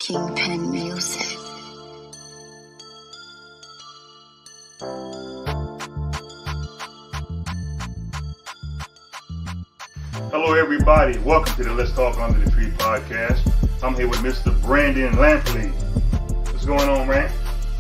Kingpin Music. Hello everybody, welcome to the Let's Talk Under the Tree podcast. I'm here with Mr. Brandon Lampley. What's going on, man?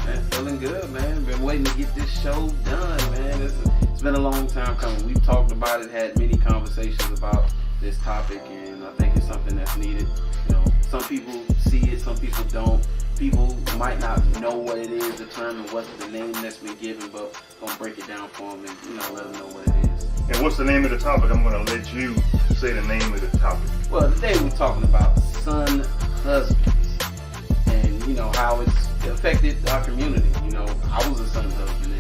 Man, feeling good, man. Been waiting to get this show done, man. It's been a long time coming. We've talked about it, had many conversations about this topic, and I think it's something that's needed. You know, some people see it, some people don't. People might not know what it is, determine what's the name that's been given, but gonna break it down for them and, let them know what it is. And what's the name of the topic? I'm gonna let you say the name of the topic. Well, today we're talking about son husbands and, how it's affected our community. I was a son husband,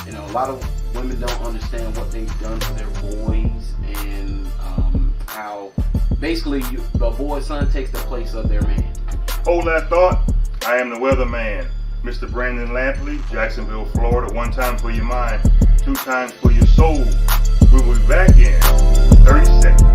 and, a lot of women don't understand what they've done to their boys and how basically the boy's son takes the place of their man. Hold that thought. I am the weatherman, Mr. Brandon Lampley, Jacksonville, Florida. One time for your mind, two times for your soul. We will be back in 30 seconds.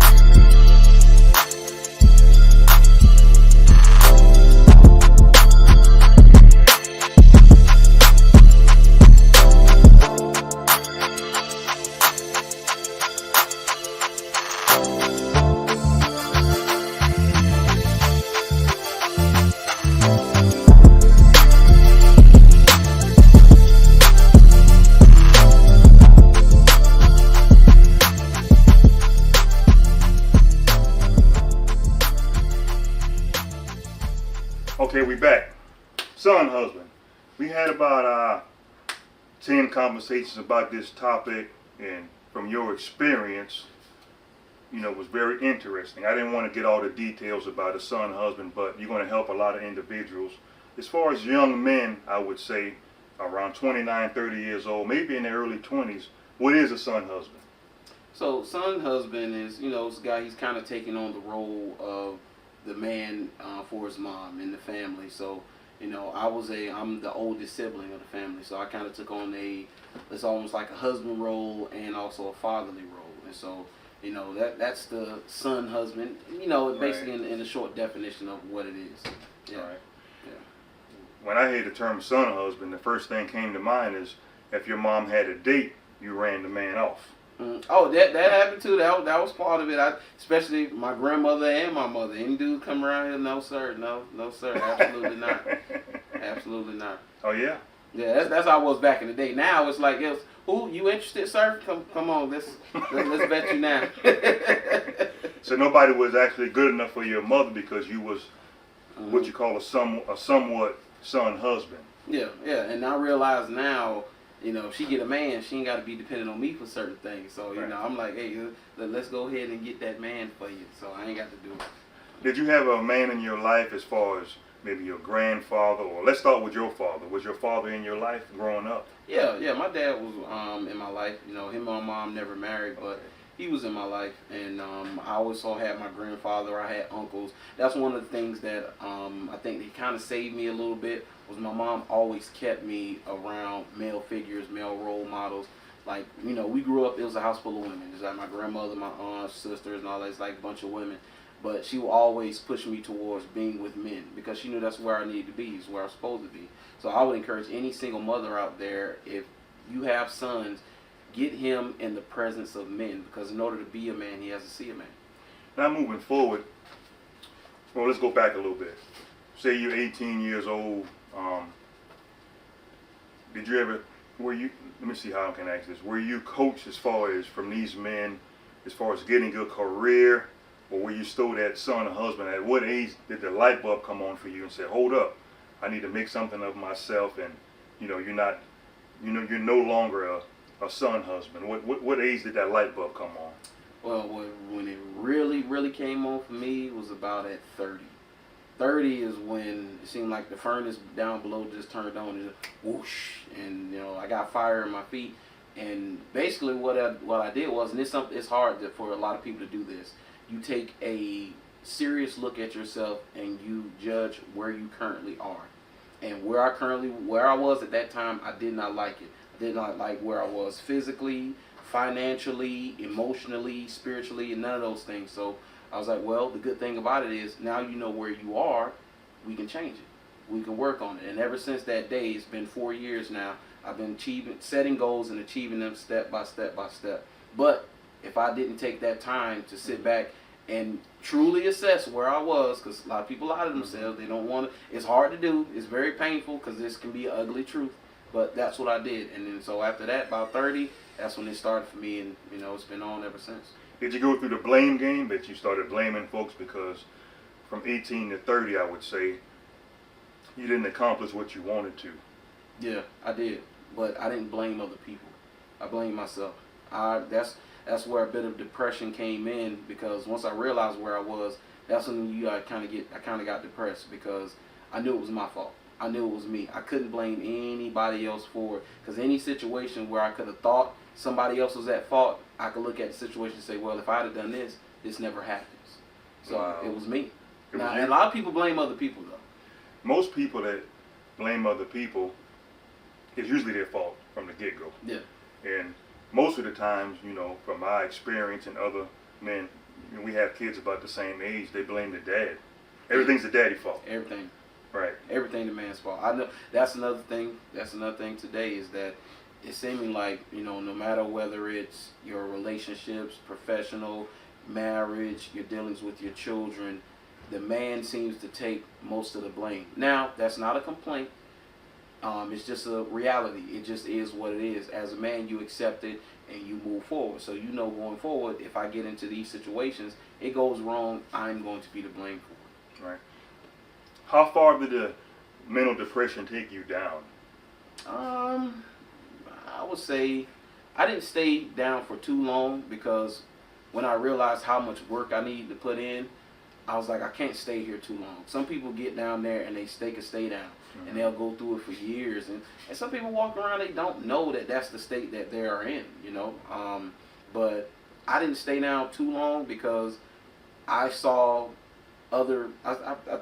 Okay, we back. Son husband. We had about 10 conversations about this topic, and from your experience, was very interesting. I didn't want to get all the details about a son husband, but you're going to help a lot of individuals. As far as young men, I would say around 29, 30 years old, maybe in their early 20s, what is a son husband? So, son husband is, this guy, he's kind of taking on the role of the man for his mom in the family. So, I'm the oldest sibling of the family, so I kind of took on it's almost like a husband role and also a fatherly role. And so, that's the son husband, basically Right. in a short definition of what it is. Yeah. Right. Yeah. When I hear the term son husband, the first thing came to mind is if your mom had a date, you ran the man off. Oh, that happened too. That was part of it. Especially my grandmother and my mother. Any dude come around here, no sir, no sir, absolutely not, absolutely not. Oh yeah. Yeah, that's how I was back in the day. Now it's like, who you interested, sir? Come on, let's bet you now. So nobody was actually good enough for your mother because you was what you call a somewhat son husband. Yeah, and I realize now. If she get a man, she ain't got to be dependent on me for certain things. So, Right. I'm like, hey, let's go ahead and get that man for you. So I ain't got to do it. Did you have a man in your life as far as maybe your grandfather, or let's start with your father. Was your father in your life growing up? Yeah, my dad was in my life. Him and my mom never married, but he was in my life. And I also had my grandfather. I had uncles. That's one of the things that I think he kind of saved me a little bit. Was my mom always kept me around male figures, male role models. Like, we grew up, it was a house full of women. It's like my grandmother, my aunts, sisters, and all that. It's like a bunch of women. But she would always push me towards being with men because she knew that's where I needed to be, is where I'm supposed to be. So I would encourage any single mother out there, if you have sons, get him in the presence of men, because in order to be a man, he has to see a man. Now moving forward, well, let's go back a little bit. Say you're 18 years old. Did you ever, let me see how I can ask this. Were you coached as far as from these men, as far as getting a career, or were you still that son or husband? At what age did the light bulb come on for you and say, hold up, I need to make something of myself, and you're no longer a son husband? What age did that light bulb come on? Well, when it really, really came on for me was about at 30. 30 is when it seemed like the furnace down below just turned on and just whoosh, and I got fire in my feet. And basically what I did was, and it's hard for a lot of people to do this. You take a serious look at yourself and you judge where you currently are. And where I was at that time, I did not like it. I did not like where I was physically, financially, emotionally, spiritually, and none of those things. So I was like, well, the good thing about it is now you know where you are. we can change it. We can work on it. And ever since that day, it's been 4 years now. I've been setting goals and achieving them step by step by step. But if I didn't take that time to sit back and truly assess where I was, because a lot of people lie to themselves, they don't want to. It's hard to do. It's very painful because this can be an ugly truth. But that's what I did. And then so after that, about 30, that's when it started for me, and it's been on ever since. Did you go through the blame game that you started blaming folks because from 18 to 30, I would say, you didn't accomplish what you wanted to? Yeah, I did, but I didn't blame other people. I blamed myself. That's where a bit of depression came in, because once I realized where I was, that's when I kind of got depressed, because I knew it was my fault. I knew it was me. I couldn't blame anybody else for it, because any situation where I could have thought somebody else was at fault, I could look at the situation and say, well, if I'd have done this, this never happens. So Wow. It was me. Now, And a lot of people blame other people, though. Most people that blame other people, it's usually their fault from the get-go. Yeah. And most of the times, from my experience and other men, we have kids about the same age, they blame the dad. Everything's the daddy fault. Everything. Right. Everything the man's fault. I know that's another thing. That's another thing today, is that it's seeming like, no matter whether it's your relationships, professional, marriage, your dealings with your children, the man seems to take most of the blame. Now, that's not a complaint. It's just a reality. It just is what it is. As a man, you accept it and you move forward. So going forward, if I get into these situations, it goes wrong, I'm going to be to blame for it. Right. How far did the mental depression take you down? I would say I didn't stay down for too long, because when I realized how much work I needed to put in, I was like, I can't stay here too long. Some people get down there and they can stay down, and they'll go through it for years. And some people walk around, they don't know that that's the state that they are in, But I didn't stay down too long, because I saw I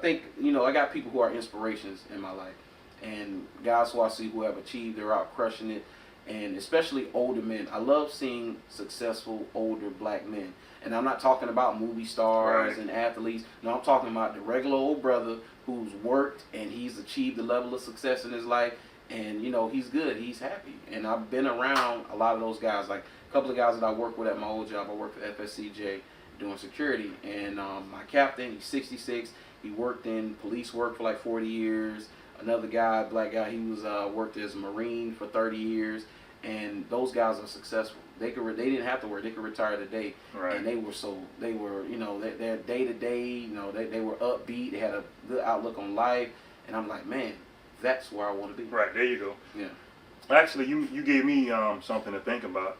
think, I got people who are inspirations in my life. And guys who I see who have achieved, they're out crushing it. And especially older men. I love seeing successful older black men. And I'm not talking about movie stars Right. and athletes. No, I'm talking about the regular old brother who's worked and he's achieved a level of success in his life. And, he's good. He's happy. And I've been around a lot of those guys. Like a couple of guys that I work with at my old job. I work for FSCJ doing security. And my captain, he's 66. He worked in police work for like 40 years. Another guy, black guy, he was worked as a Marine for 30 years. And those guys are successful. They didn't have to work. They could retire today. Right. And they were their day to day. They were upbeat. They had a good outlook on life. And I'm like, man, that's where I want to be. Right, there you go. Yeah. Actually, you gave me something to think about.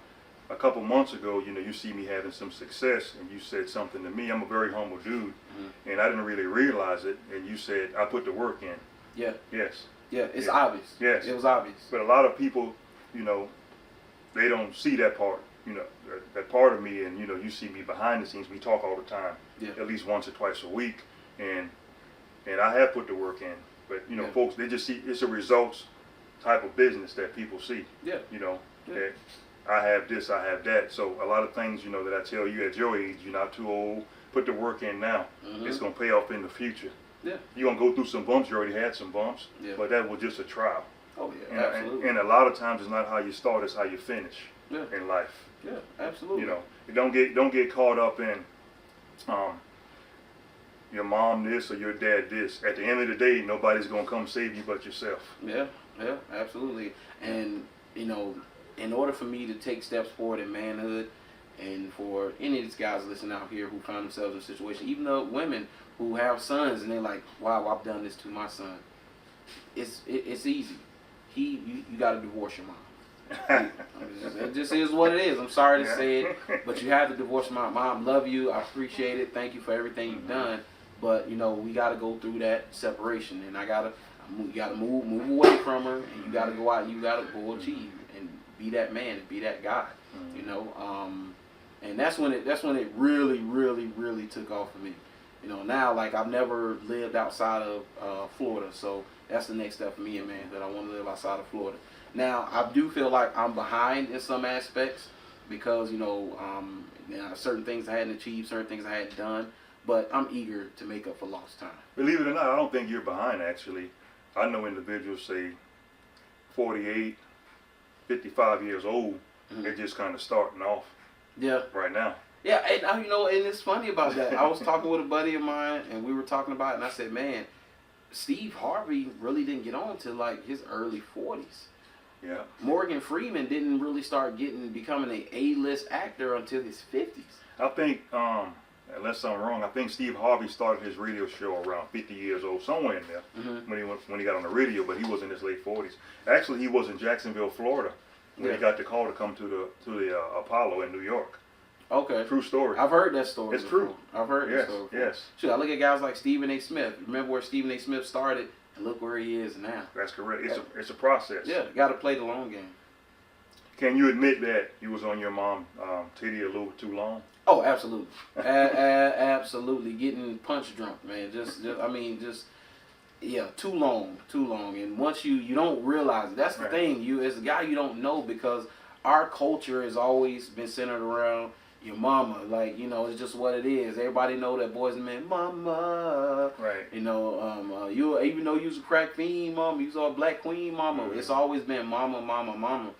A couple months ago, you see me having some success, and you said something to me. I'm a very humble dude, and I didn't really realize it. And you said, I put the work in. Yeah. Yes. Yeah. It's obvious. Yes. It was obvious. But a lot of people, they don't see that part, that part of me. And, you see me behind the scenes. We talk all the time, at least once or twice a week. And I have put the work in. But, folks, they just see it's a results type of business that people see. Yeah. That I have this, I have that. So a lot of things, that I tell you at your age, you're not too old, put the work in now. It's going to pay off in the future. Yeah. You're going to go through some bumps. You already had some bumps. Yeah. But that was just a trial. Oh, yeah, absolutely. And a lot of times it's not how you start, it's how you finish in life. Yeah, absolutely. You don't get caught up in your mom this or your dad this. At the end of the day, nobody's going to come save you but yourself. Yeah, absolutely. And, in order for me to take steps forward in manhood, and for any of these guys listening out here who find themselves in a situation, even though women who have sons and they're like, wow, I've done this to my son. It's easy. You got to divorce your mom. It just is what it is. I'm sorry to say it, but you have to divorce my mom. Love you. I appreciate it. Thank you for everything you've done. But we got to go through that separation, and you got to move away from her, and you got to go out and you got to go achieve and be that man and be that guy. And that's when it really, really, really took off for me. Now, like, I've never lived outside of Florida, so that's the next step for me, man, that I want to live outside of Florida. Now, I do feel like I'm behind in some aspects because, certain things I hadn't achieved, certain things I hadn't done, but I'm eager to make up for lost time. Believe it or not, I don't think you're behind, actually. I know individuals, say, 48, 55 years old, they're just kind of starting off Yeah. right now. Yeah, and you know, and it's funny about that. I was talking with a buddy of mine, and we were talking about it, and I said, man, Steve Harvey really didn't get on to like his early 40s. Yeah. Morgan Freeman didn't really start becoming an A-list actor until his 50s. I think, unless I'm wrong, I think Steve Harvey started his radio show around 50 years old, somewhere in there, when he got on the radio, but he was in his late 40s. Actually, he was in Jacksonville, Florida, when he got the call to come to the Apollo in New York. Okay. True story. I've heard that story. It's before. true. I've heard that story. Before. Yes. Shoot, I look at guys like Stephen A. Smith. Remember where Stephen A. Smith started, and look where he is now. That's correct. It's a process. Yeah, got to play the long game. Can you admit that you was on your mom titty a little too long? Oh, absolutely. Absolutely. Getting punch drunk, man. Yeah, too long. And once you don't realize it. That's the thing. You, as a guy, you don't know, because our culture has always been centered around your mama. Like, you know, it's just what it is. Everybody know that boys and men, mama. Right. You know, you, even though you was a crack fiend mama, you was all black queen mama. It's always been mama.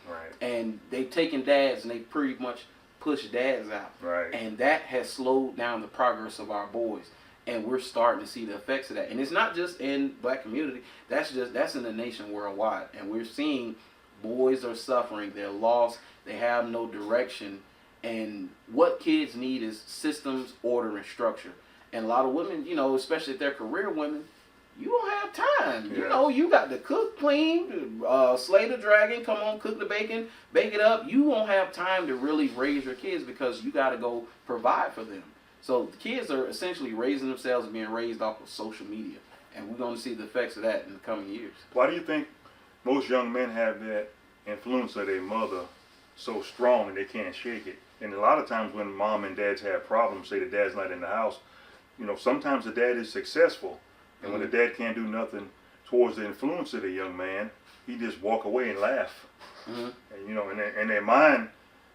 Right. And they've taken dads and they pretty much push dads out. Right. And that has slowed down the progress of our boys. And we're starting to see the effects of that. And it's not just in black community. That's in the nation worldwide. And we're seeing boys are suffering. They're lost. They have no direction. And what kids need is systems, order, and structure. And a lot of women, you know, especially if they're career women, you don't have time. Yeah. You know, you got to cook, clean, slay the dragon, come on, cook the bacon, bake it up. You won't have time to really raise your kids because you got to go provide for them. So the kids are essentially raising themselves and being raised off of social media. And we're going to see the effects of that in the coming years. Why do you think most young men have that influence of their mother so strong and they can't shake it? And a lot of times when mom and dads have problems, say the dad's not in the house, you know, sometimes the dad is successful. And when the dad can't do nothing towards the influence of the young man, he just walk away and laugh. And, you know, in their mind,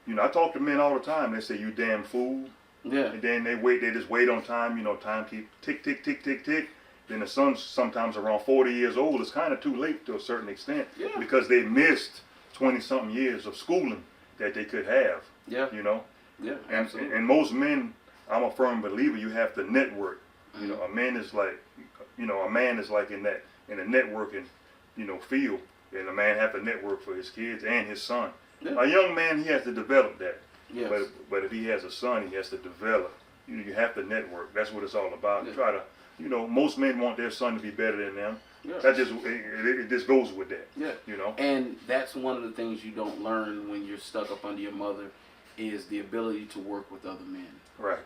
you know, I talk to men all the time. They say, you damn fool. Yeah. And then they just wait on time. You know, time keep tick, tick, tick, tick, tick. Then the son's sometimes around 40 years old. It's kind of too late to a certain extent. Yeah. Because they missed 20-something years of schooling that they could have. Yeah. You know? Yeah, absolutely. And most men, I'm a firm believer, you have to network. You know, a man is like in a networking, you know, field. And a man have to network for his kids and his son. Yeah. A young man, he has to develop that. Yes. But if he has a son, he has to develop. You know, you have to network. That's what it's all about. Yeah. Try to, you know, most men want their son to be better than them. Yeah. That it just goes with that. Yeah. You know. And that's one of the things you don't learn when you're stuck up under your mother is the ability to work with other men. Right.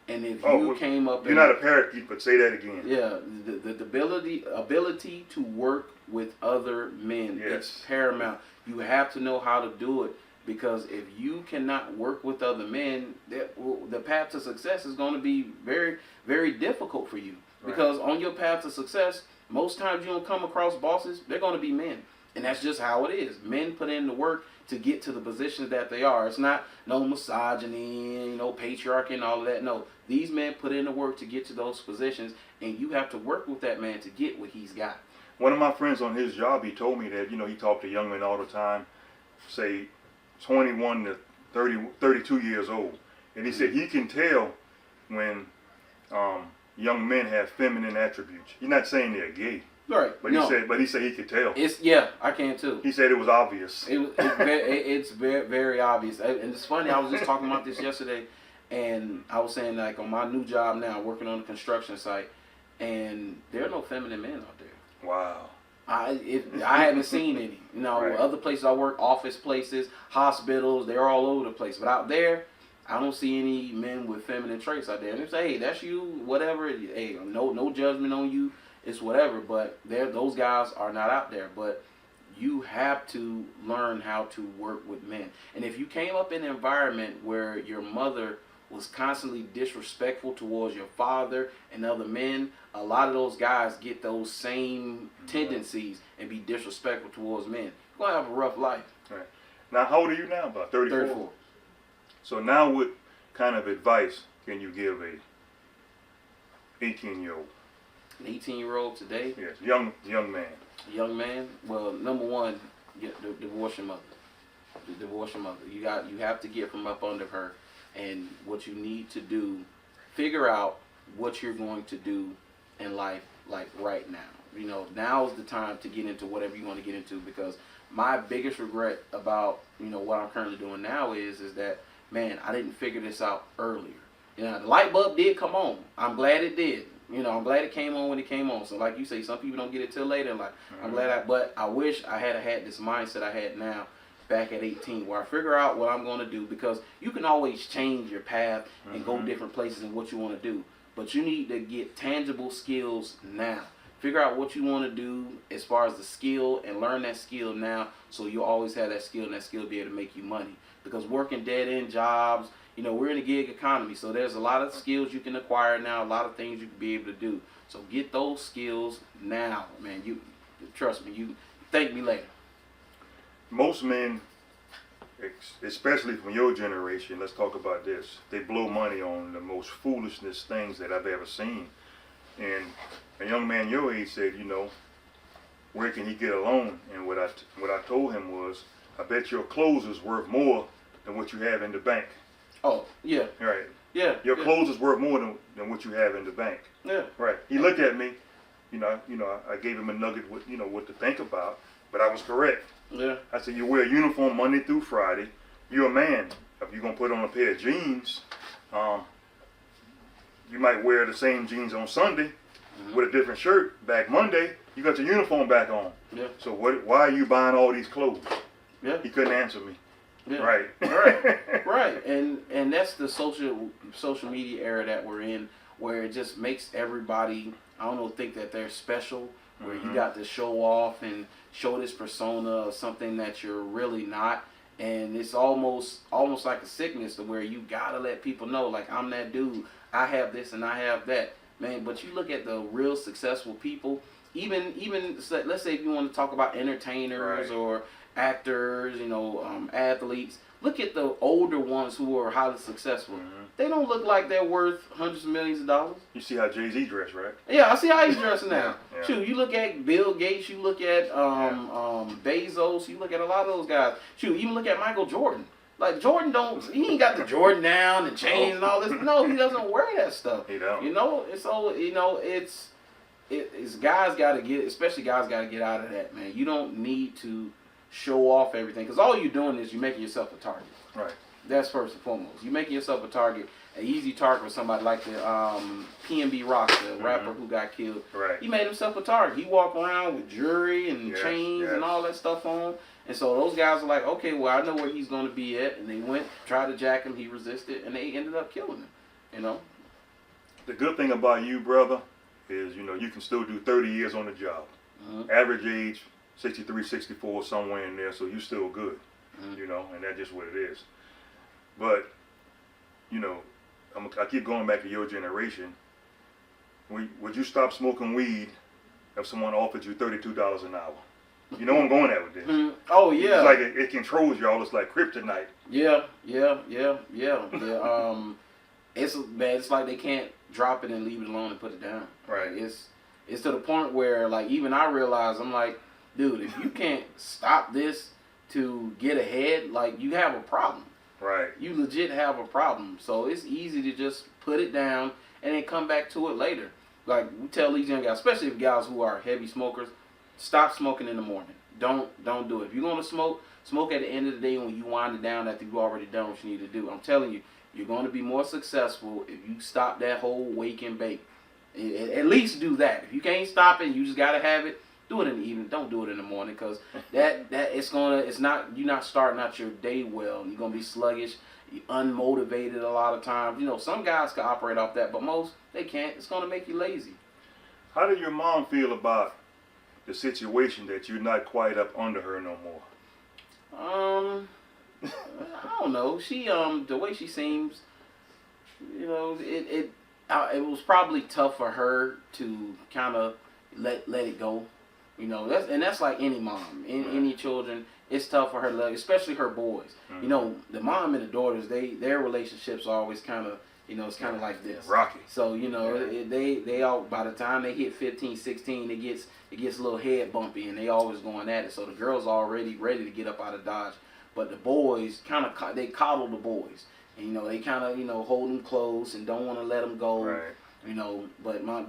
And if you came up, you're not a parakeet, but say that again. Yeah, the ability to work with other men, it's paramount. You have to know how to do it, because if you cannot work with other men, the path to success is going to be very, very difficult for you. Because on your path to success, most times you don't come across bosses, they're going to be men. And that's just how it is. Men put in the work to get to the positions that they are. It's not no misogyny, you know, patriarchy and all of that. No, these men put in the work to get to those positions, and you have to work with that man to get what he's got. One of my friends on his job, he told me that, you know, he talked to young men all the time, say 21 to 32 years old. And he said he can tell when young men have feminine attributes. He's not saying they're gay. Right. But he said he could tell. I can too. He said it was obvious. It's very, very obvious. And it's funny, I was just talking about this yesterday, and I was saying, like, on my new job now, working on a construction site, and there are no feminine men out there. Wow. I haven't seen any. You know, other places I work, office places, hospitals, they're all over the place. But out there, I don't see any men with feminine traits out there. And they say, hey, that's you, whatever. Hey, no judgment on you. It's whatever, but those guys are not out there. But you have to learn how to work with men. And if you came up in an environment where your mother was constantly disrespectful towards your father and other men, a lot of those guys get those same tendencies and be disrespectful towards men. You're going to have a rough life. Right. Now, how old are you now? About 34? 34. So now what kind of advice can you give a 18-year-old. An 18-year-old today, Yes, young man. a young man. Well, number one, divorce your mother. Divorce your mother. You have to get from up under her, and what you need to do, figure out what you're going to do in life, like right now. You know, now's the time to get into whatever you want to get into, because my biggest regret about, you know, what I'm currently doing now is that, man, I didn't figure this out earlier. You know, the light bulb did come on. I'm glad it did. You know, I'm glad it came on when it came on. So like you say, some people don't get it till later in life. I'm glad but I wish I had this mindset I had now back at 18, where I figure out what I'm going to do, because you can always change your path and go different places in what you want to do. But you need to get tangible skills now. Figure out what you want to do as far as the skill, and learn that skill now, so you'll always have that skill, and that skill will be able to make you money. Because working dead-end jobs, you know, we're in a gig economy, so there's a lot of skills you can acquire now, a lot of things you can be able to do. So get those skills now, man. You trust me. You thank me later. Most men, especially from your generation, let's talk about this. They blow money on the most foolishness things that I've ever seen. And a young man your age said, you know, where can he get a loan? And what I told him was, I bet your clothes is worth more than what you have in the bank. Oh, yeah. Right. Yeah. Your clothes is worth more than what you have in the bank. Yeah. Right. He looked at me, I gave him a nugget with, what to think about, but I was correct. Yeah. I said, you wear a uniform Monday through Friday. You're a man. If you're going to put on a pair of jeans, you might wear the same jeans on Sunday with a different shirt. Back Monday, you got your uniform back on. Yeah. So why are you buying all these clothes? Yeah. He couldn't answer me. Yeah. Right. Right. And that's the social media era that we're in, where it just makes everybody, I don't know, think that they're special, where you got to show off and show this persona of something that you're really not. And it's almost like a sickness, to where you gotta let people know, like, I'm that dude, I have this and I have that, man. But you look at the real successful people, even let's say if you want to talk about entertainers or actors, athletes. Look at the older ones who are highly successful. They don't look like they're worth hundreds of millions of dollars. You see how Jay-Z dressed, right? Yeah, I see how he's dressing now. Yeah. Shoot, you look at Bill Gates, you look at Bezos, you look at a lot of those guys. Shoot, even look at Michael Jordan. Like, Jordan he ain't got the Jordan down and chains and all this. No, he doesn't wear that stuff. He don't. It's guys got to get, especially guys got to get out of that, man. You don't need to show off everything, because all you're doing is you're making yourself a target. Right. That's first and foremost. You're making yourself a target, an easy target for somebody like the PNB Rock, the rapper who got killed. Right. He made himself a target. He walked around with jewelry and chains and all that stuff on. And so those guys are like, okay, well, I know where he's going to be at. And they went, tried to jack him. He resisted, and they ended up killing him. The good thing about you, brother, is, you can still do 30 years on the job. Average age, 63, 64, somewhere in there, so you still good. And that's just what it is. But, I keep going back to your generation. Would you stop smoking weed if someone offered you $32 an hour? You know where I'm going at with this. Oh, yeah. It's like it controls y'all. It's like kryptonite. Yeah. It's like they can't drop it and leave it alone and put it down. Right. It's to the point where, like, even I realize, I'm like, dude, if you can't stop this to get ahead, like, you have a problem. Right. You legit have a problem. So it's easy to just put it down and then come back to it later. Like, we tell these young guys, especially if guys who are heavy smokers, stop smoking in the morning. Don't do it. If you're going to smoke at the end of the day when you wind it down after you've already done what you need to do. I'm telling you, you're going to be more successful if you stop that whole wake and bake. At least do that. If you can't stop it, you just got to have it. Do it in the evening. Don't do it in the morning, because you're not starting out your day well. You're gonna be sluggish, unmotivated a lot of times. Some guys can operate off that, but most they can't. It's gonna make you lazy. How did your mom feel about the situation that you're not quite up under her no more? I don't know. She the way she seems, it was probably tough for her to kind of let it go. That's like any mom, any children. It's tough for her, especially her boys. The mom and the daughters, their relationships are always kind of You know, it's kind of like this. Rocky. So, you know, they all, by the time they hit 15, 16, it gets a little head bumpy, and they always going at it. So the girls already ready to get up out of Dodge. But the boys they coddle the boys. And, you know, they kind of, you know, hold them close and don't want to let them go. Right. You know, but my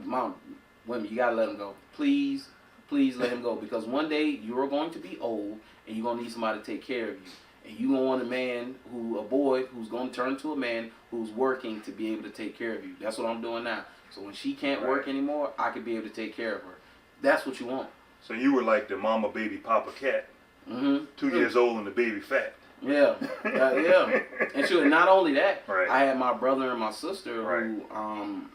women, you got to let them go. Please let him go. Because one day you're going to be old, and you're going to need somebody to take care of you. And you don't want a boy who's going to turn into a man who's working to be able to take care of you. That's what I'm doing now. So when she can't work anymore, I can be able to take care of her. That's what you want. So you were like the mama, baby, papa cat. Mm-hmm. 2 years old and the baby fat. Yeah, yeah. And not only that, right. I had my brother and my sister right. who I'm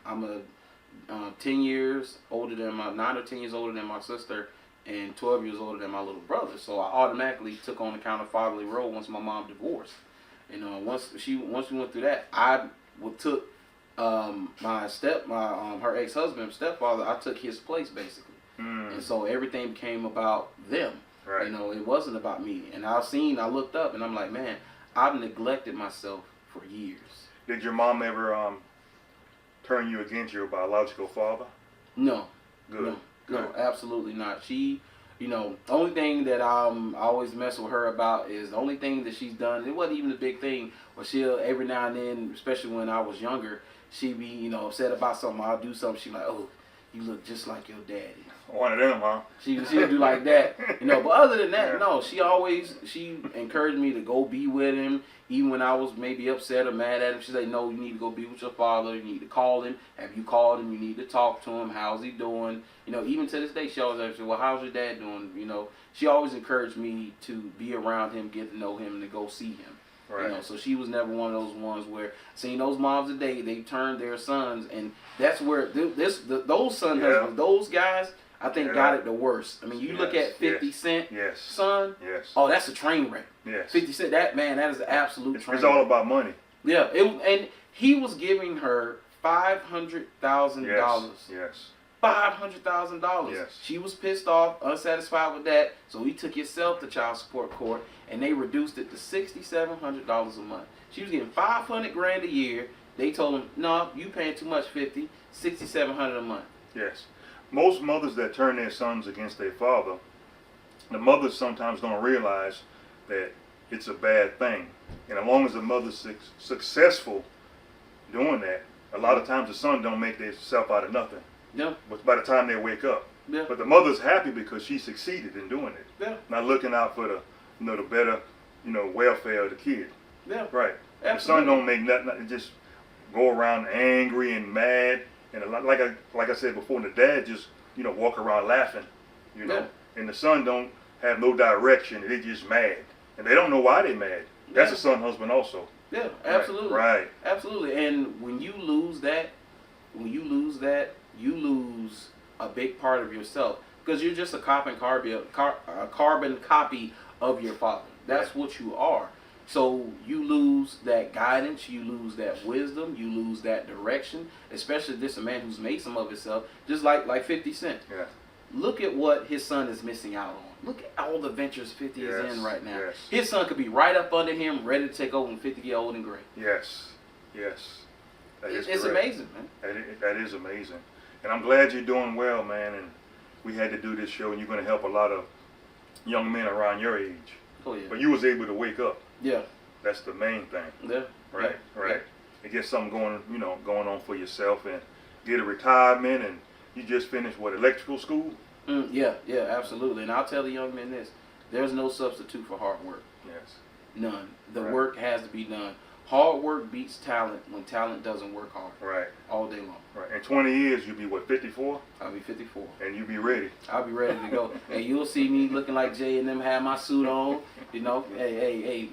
10 years older than 9 or 10 years older than my sister, and 12 years older than my little brother. So I automatically took on the counterfatherly role once my mom divorced. And once we went through that, I took her ex-husband, stepfather, I took his place basically. And so everything became about them. Right. You know, it wasn't about me. And I looked up and I'm like, man, I've neglected myself for years. Did your mom ever turn you against your biological father? No. Good. No, absolutely not. She, you know, the only thing that I always mess with her about is the only thing that she's done. It wasn't even a big thing, but she'll every now and then, especially when I was younger, she'd be, you know, upset about something. I'll do something. She's like, oh, you look just like your daddy. One of them, huh? She'll do like that, you know. But other than that, no. She encouraged me to go be with him, even when I was maybe upset or mad at him. She said, no, you need to go be with your father. You need to call him. Have you called him? You need to talk to him. How's he doing? You know, even to this day, she always asks me, well, how's your dad doing? You know, she always encouraged me to be around him, get to know him, and to go see him. Right. You know, so she was never one of those ones where seeing those moms today, they turned their sons, and that's where those son husbands, those guys, I think got it the worst. I mean, you look at 50 Cent son. Yes. Oh, that's a train wreck. Yes. 50 Cent, that is an absolute train wreck. It's all wreck. about money. Yeah. And he was giving her $500,000. Yes. $500,000. Yes. She was pissed off, unsatisfied with that, so he took himself to child support court, and they reduced it to $6,700 a month. She was getting $500,000 a year. They told him, no, you paying too much, $6,700 a month. Yes. Most mothers that turn their sons against their father, the mothers sometimes don't realize that it's a bad thing. And as long as the mother's successful doing that, a lot of times the son don't make themselves out of nothing. Yeah. But by the time they wake up. Yeah. But the mother's happy because she succeeded in doing it. Yeah. Not looking out for the the better, welfare of the kid. Yeah. Right. Absolutely. The son don't make nothing, just go around angry and mad. And like I said before, the dad just, walk around laughing, Yeah. And the son don't have no direction. They just mad. And they don't know why they mad. That's a son husband also. Yeah, absolutely. Right. Absolutely. And when you lose that, you lose a big part of yourself. Because you're just a carbon copy of your father. That's what you are. So you lose that guidance, you lose that wisdom, you lose that direction, especially this a man who's made some of himself, just like 50 Cent. Yeah. Look at what his son is missing out on. Look at all the ventures 50 is in right now. Yes. His son could be right up under him, ready to take over when 50 get old and gray. Yes. Yes. It's amazing, man. That is amazing. And I'm glad you're doing well, man. And we had to do this show, and you're going to help a lot of young men around your age. Oh, yeah. But you was able to wake up. Yeah. That's the main thing. Yeah. Right. Yeah. Right. And get something going on for yourself, and get a retirement, and you just finished electrical school? Yeah, absolutely. And I'll tell the young men this: there's no substitute for hard work. Yes. None. The work has to be done. Hard work beats talent when talent doesn't work hard. Right. All day long. Right. In 20 years, you'll be 54? I'll be 54. And you'll be ready. I'll be ready to go. And you'll see me looking like Jay and them, have my suit on. Hey.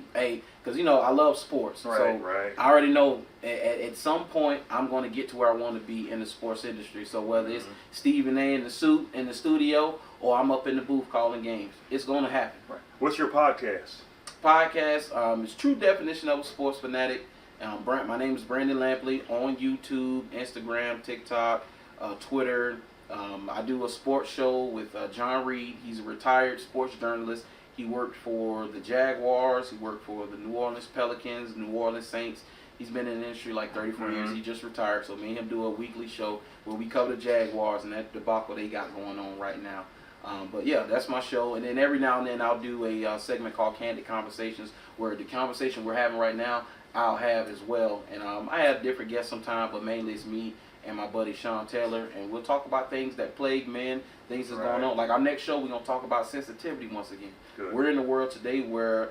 Because, I love sports. Right, so right. I already know at some point I'm going to get to where I want to be in the sports industry. So whether it's Stephen A. in the suit in the studio or I'm up in the booth calling games, it's going to happen. Right. What's your podcast? Podcast is True Definition of a Sports Fanatic. My name is Brandon Lampley on YouTube, Instagram, TikTok, Twitter. I do a sports show with John Reed. He's a retired sports journalist. He worked for the Jaguars. He worked for the New Orleans Pelicans, New Orleans Saints. He's been in the industry like 34 Mhm. years. He just retired, so me and him do a weekly show where we cover the Jaguars and that debacle they got going on right now. But yeah, that's my show. And then every now and then I'll do a segment called Candid Conversations, where the conversation we're having right now I'll have as well. And I have different guests sometimes, but mainly it's me and my buddy Sean Taylor, and we'll talk about things that plague men, things that's going on. Like our next show, we're gonna talk about sensitivity once again. Good. We're in a world today where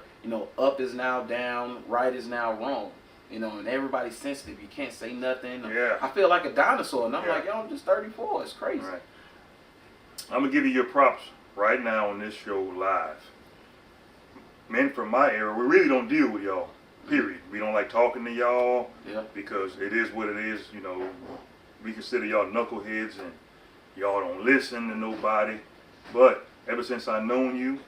up is now down, right is now wrong. And everybody's sensitive. You can't say nothing. Yeah. I feel like a dinosaur, and I'm Yeah. like, yo, I'm just 34. It's crazy. Right. I'm gonna give you your props right now on this show live. Men from my era, we really don't deal with y'all. Period. We don't like talking to y'all. Yeah. Because it is what it is. We consider y'all knuckleheads and y'all don't listen to nobody. But ever since I known you,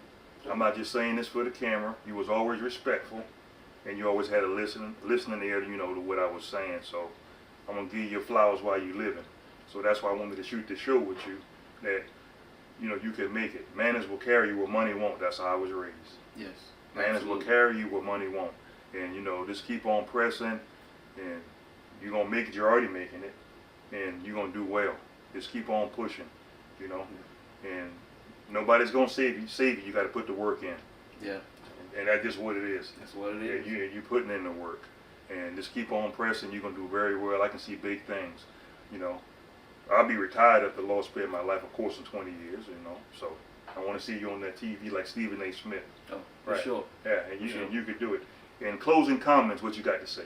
I'm not just saying this for the camera. You was always respectful, and you always had a listening ear, to what I was saying. So I'm gonna give you your flowers while you living. So that's why I wanted to shoot the show with you. That you can make it. Manners will carry you where money won't. That's how I was raised. Yes. Manners will carry you where money won't. And just keep on pressing, and you're gonna make it. You're already making it, and you're gonna do well. Just keep on pushing, and nobody's gonna save you. You got to put the work in. Yeah. And that's just what it is. That's what it is. You're putting in the work, and just keep on pressing. You're gonna do very well. I can see big things. I'll be retired after the Lord spared my life, of course, in 20 years. So I want to see you on that TV like Stephen A. Smith. Oh, for sure. Yeah, and you could do it. In closing comments, what you got to say?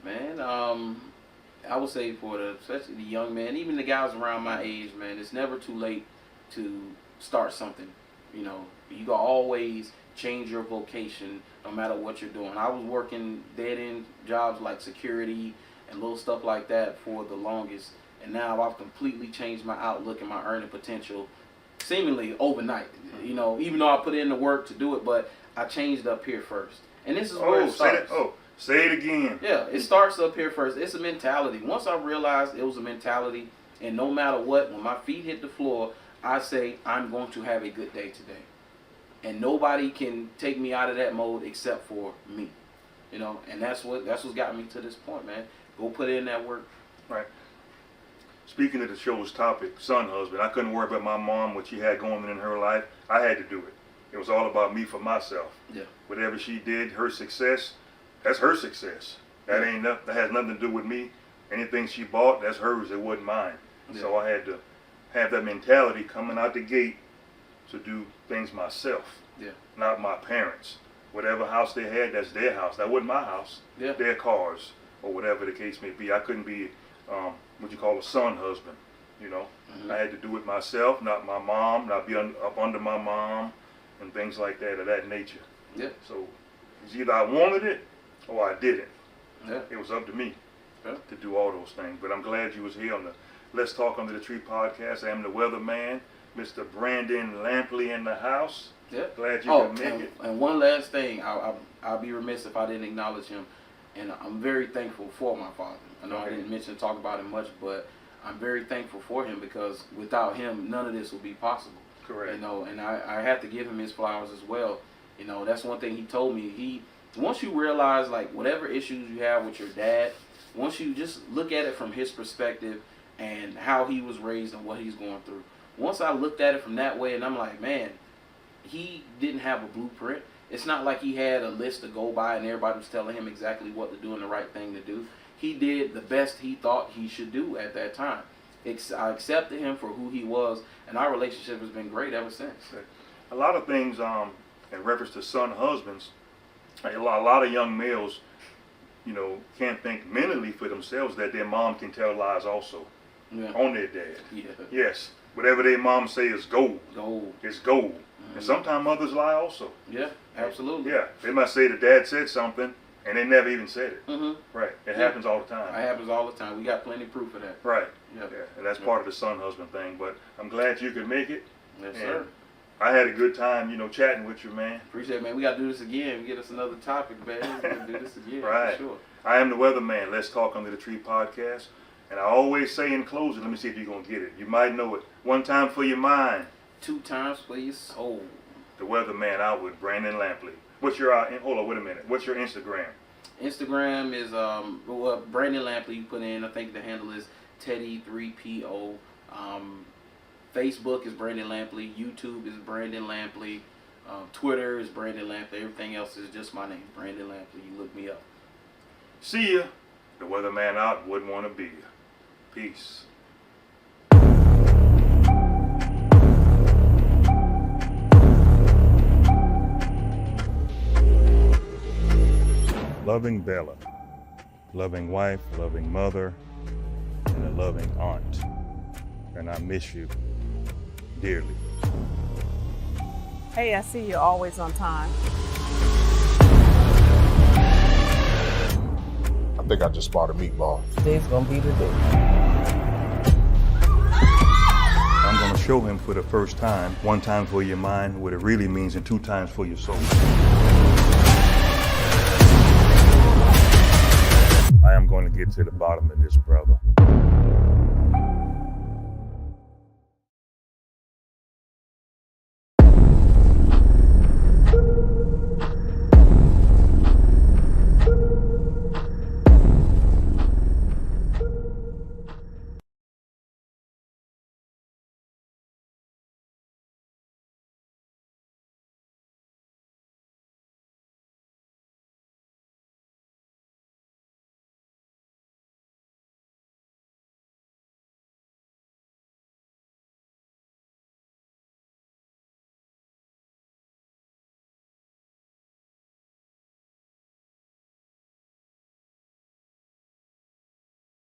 Man, I would say especially the young man, even the guys around my age, man, it's never too late to start something. You can always change your vocation no matter what you're doing. I was working dead-end jobs like security and little stuff like that for the longest, and now I've completely changed my outlook and my earning potential seemingly overnight. Even though I put in the work to do it, but I changed up here first. And this is where it starts. Say it again. Yeah, it starts up here first. It's a mentality. Once I realized it was a mentality, and no matter what, when my feet hit the floor, I say, I'm going to have a good day today. And nobody can take me out of that mode except for me. And that's what's got me to this point, man. Go put in that work. Right. Speaking of the show's topic, son, husband, I couldn't worry about my mom, what she had going on in her life. I had to do it. It was all about me for myself. Yeah. Whatever she did, her success, that's her success. That has nothing to do with me. Anything she bought, that's hers. It wasn't mine. Yeah. So I had to have that mentality coming out the gate to do things myself. Yeah. Not my parents. Whatever house they had, that's their house. That wasn't my house. Yeah. Their cars, or whatever the case may be. I couldn't be what you call a son husband. Mm-hmm. I had to do it myself, not my mom, not be up under my mom, and things like that of that nature. Yeah. So it's either I wanted it or I didn't. Yeah. It was up to me Yeah. to do all those things. But I'm glad you was here on the Let's Talk Under the Tree podcast. I am the weatherman, Mr. Brandon Lampley in the house. Yeah. Glad you could make it. And one last thing, I'll be remiss if I didn't acknowledge him. And I'm very thankful for my father. I know I didn't mention talk about him much, but I'm very thankful for him, because without him, none of this would be possible. Correct. And I have to give him his flowers as well. That's one thing he told me. Once you realize, like, whatever issues you have with your dad, once you just look at it from his perspective and how he was raised and what he's going through. Once I looked at it from that way, and I'm like, man, he didn't have a blueprint. It's not like he had a list to go by and everybody was telling him exactly what to do and the right thing to do. He did the best he thought he should do at that time. I accepted him for who he was, and our relationship has been great ever since. A lot of things in reference to son husbands, a lot of young males, can't think mentally for themselves that their mom can tell lies also on their dad. Yeah. Yes. Whatever their mom say is gold. Gold. It's gold. Mm-hmm. And sometimes mothers lie also. Yeah, absolutely. Yeah. They might say the dad said something and they never even said it. Mm-hmm. Right. It happens all the time. It happens all the time. We got plenty of proof of that. Right. Yep. Yeah. And that's part of the son husband thing. But I'm glad you could make it. Yes, and sir. I had a good time, chatting with you, man. Appreciate it, man. We got to do this again. Get us another topic, man. We got to do this again. Right. For sure. I am the weatherman. Let's Talk Under the Tree podcast. And I always say in closing, let me see if you're going to get it. You might know it. One time for your mind. 2 times for your soul. The weatherman out with Brandon Lampley. What's your, hold on, wait a minute. What's your Instagram? Instagram is Brandon Lampley. You put in, I think the handle is Teddy3PO. Facebook is Brandon Lampley. YouTube is Brandon Lampley. Twitter is Brandon Lampley. Everything else is just my name, Brandon Lampley. You look me up. See ya. The weatherman out wouldn't want to be ya. Peace. Loving Bella, loving wife, loving mother, and a loving aunt. And I miss you dearly. Hey, I see you're always on time. I think I just spotted a meatball. Today's gonna be the day. I'm gonna show him for the first time, 1 time for your mind, what it really means, and 2 times for your soul. I am going to get to the bottom of this, brother.